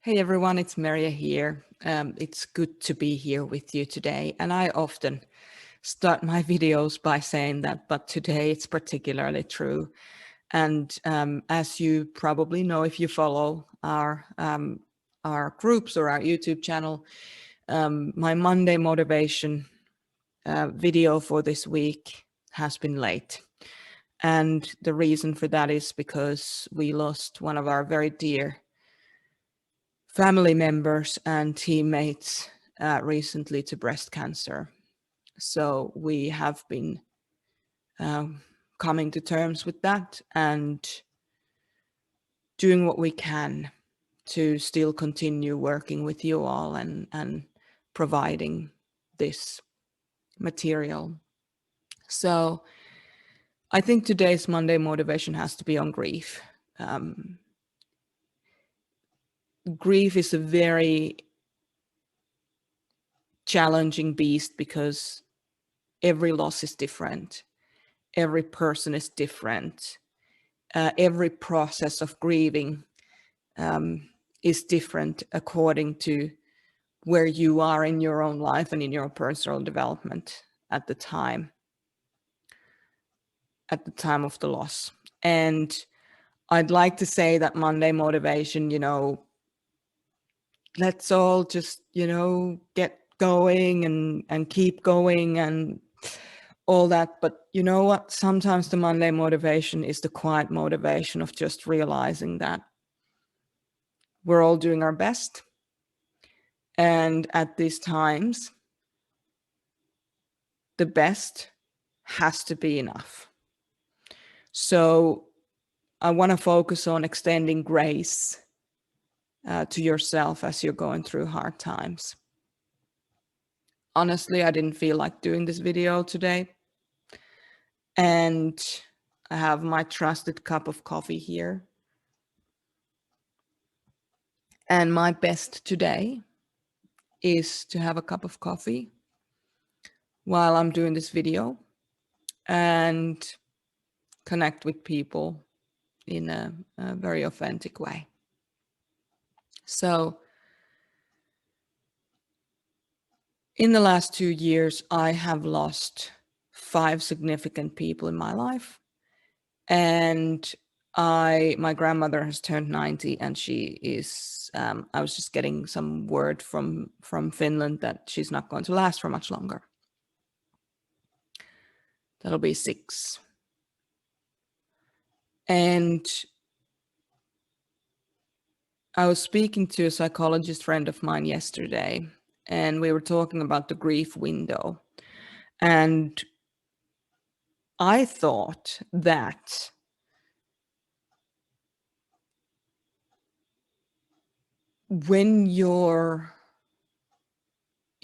Hey everyone, it's Maria here. It's good to be here with you today. And I often start my videos by saying that, but today it's particularly true. And as you probably know, if you follow our groups or our YouTube channel, my Monday motivation video for this week has been late. And the reason for that is because we lost one of our very dear family members and teammates recently to breast cancer. So we have been coming to terms with that and doing what we can to still continue working with you all and providing this material. So I think today's Monday motivation has to be on grief. Grief is a very challenging beast because every loss is different. Every person is different. Every process of grieving is different according to where you are in your own life and in your personal development at the time of the loss. And I'd like to say that Monday motivation, let's all just, get going and keep going and all that. But you know what? Sometimes the Monday motivation is the quiet motivation of just realizing that we're all doing our best. And at these times, the best has to be enough. So I want to focus on extending grace to yourself as you're going through hard times. Honestly, I didn't feel like doing this video today. And I have my trusted cup of coffee here. And my best today is to have a cup of coffee while I'm doing this video and connect with people in a very authentic way. So in the last 2 years, I have lost 5 significant people in my life. And my grandmother has turned 90 and she is, I was just getting some word from Finland that she's not going to last for much longer. That'll be 6. And I was speaking to a psychologist friend of mine yesterday, and we were talking about the grief window. And I thought that if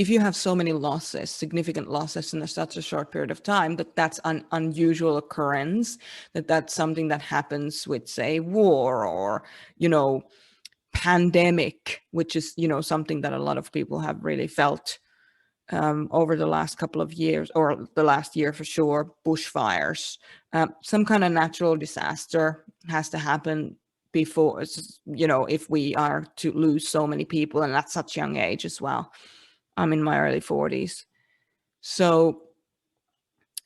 you have so many losses, significant losses in such a short period of time, that's an unusual occurrence, that's something that happens with, say, war or, pandemic, which is, something that a lot of people have really felt over the last couple of years, or the last year for sure. Bushfires, some kind of natural disaster has to happen before, if we are to lose so many people, and at such young age as well. I'm in my early 40s. So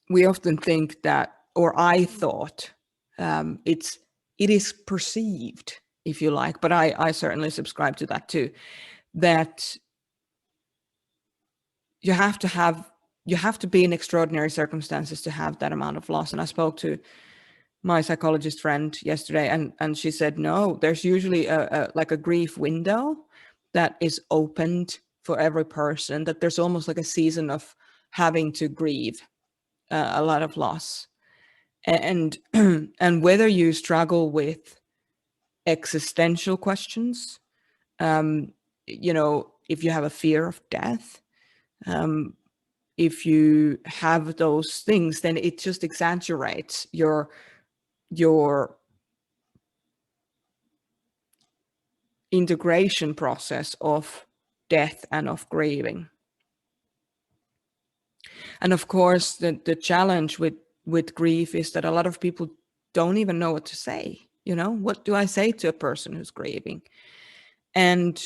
we often think that, or I thought, it is perceived, if you like, but I certainly subscribe to that too, that you have to be in extraordinary circumstances to have that amount of loss. And I spoke to my psychologist friend yesterday, and she said, no, there's usually like a grief window that is opened for every person, that there's almost like a season of having to grieve a lot of loss. And and whether you struggle with existential questions, if you have a fear of death, if you have those things, then it just exaggerates your integration process of death and of grieving. And of course, the challenge with grief is that a lot of people don't even know what to say. What do I say to a person who's grieving? And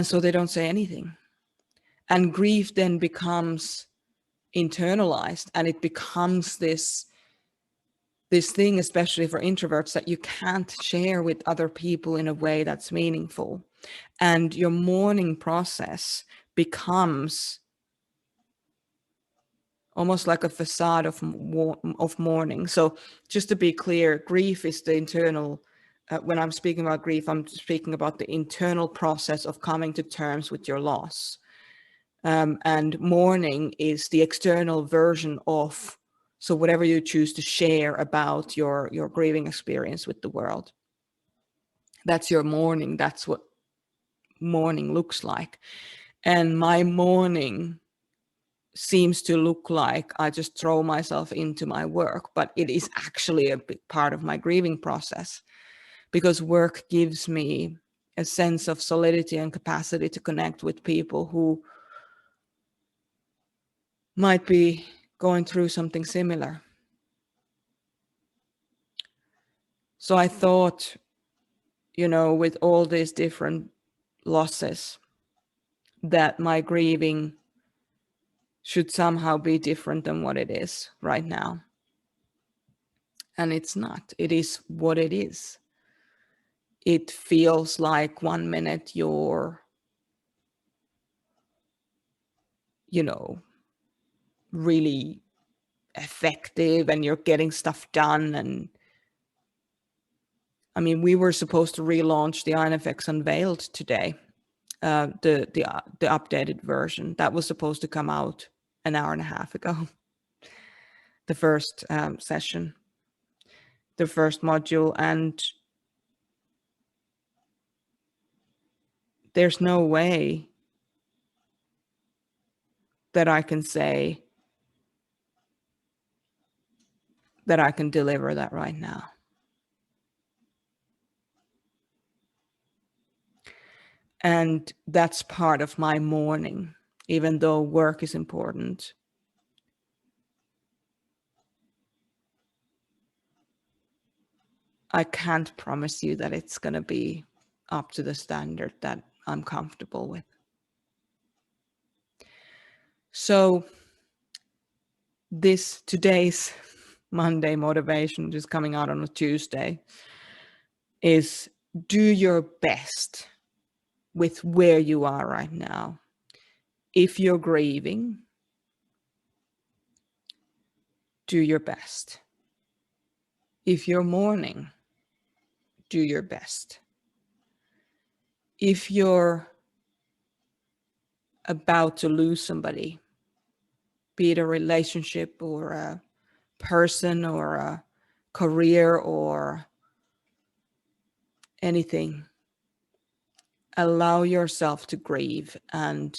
so they don't say anything. And grief then becomes internalized, and it becomes this thing, especially for introverts, that you can't share with other people in a way that's meaningful. And your mourning process becomes almost like a facade of mourning. So just to be clear, grief is the internal, when I'm speaking about grief, I'm speaking about the internal process of coming to terms with your loss. And mourning is the external version of, so whatever you choose to share about your grieving experience with the world, that's your mourning. That's what mourning looks like. And my mourning seems to look like I just throw myself into my work, but it is actually a big part of my grieving process, because work gives me a sense of solidity and capacity to connect with people who might be going through something similar. So I thought, with all these different losses, that my grieving should somehow be different than what it is right now. And it's not. It is what it is. It feels like 1 minute you're, really effective and you're getting stuff done. And I mean, we were supposed to relaunch the INFX Unveiled today, the updated version that was supposed to come out an hour and a half ago. The first session, the first module, and there's no way that I can say that I can deliver that right now. And that's part of my mourning, even though work is important. I can't promise you that it's going to be up to the standard that I'm comfortable with. So today's Monday motivation, which is coming out on a Tuesday, is do your best with where you are right now. If you're grieving, do your best. If you're mourning, do your best. If you're about to lose somebody, be it a relationship or a person or a career or anything, allow yourself to grieve. And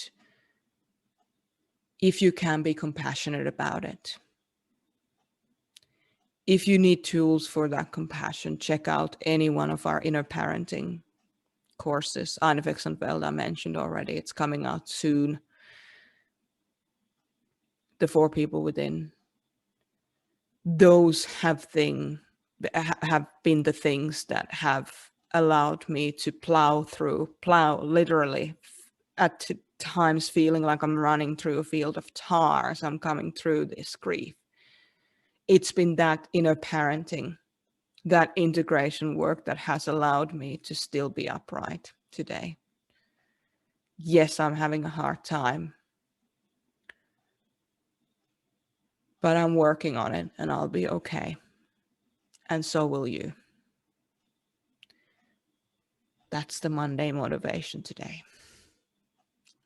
if you can, be compassionate about it. If you need tools for that compassion, check out any one of our inner parenting courses. INFX Unveiled, I mentioned already. It's coming out soon. The 4 People Within. Those have been the things that have allowed me to plow literally, at times feeling like I'm running through a field of tar as I'm coming through this grief. It's been that inner parenting, that integration work that has allowed me to still be upright today. Yes, I'm having a hard time, but I'm working on it and I'll be okay. And so will you. That's the Monday motivation today.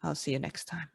I'll see you next time.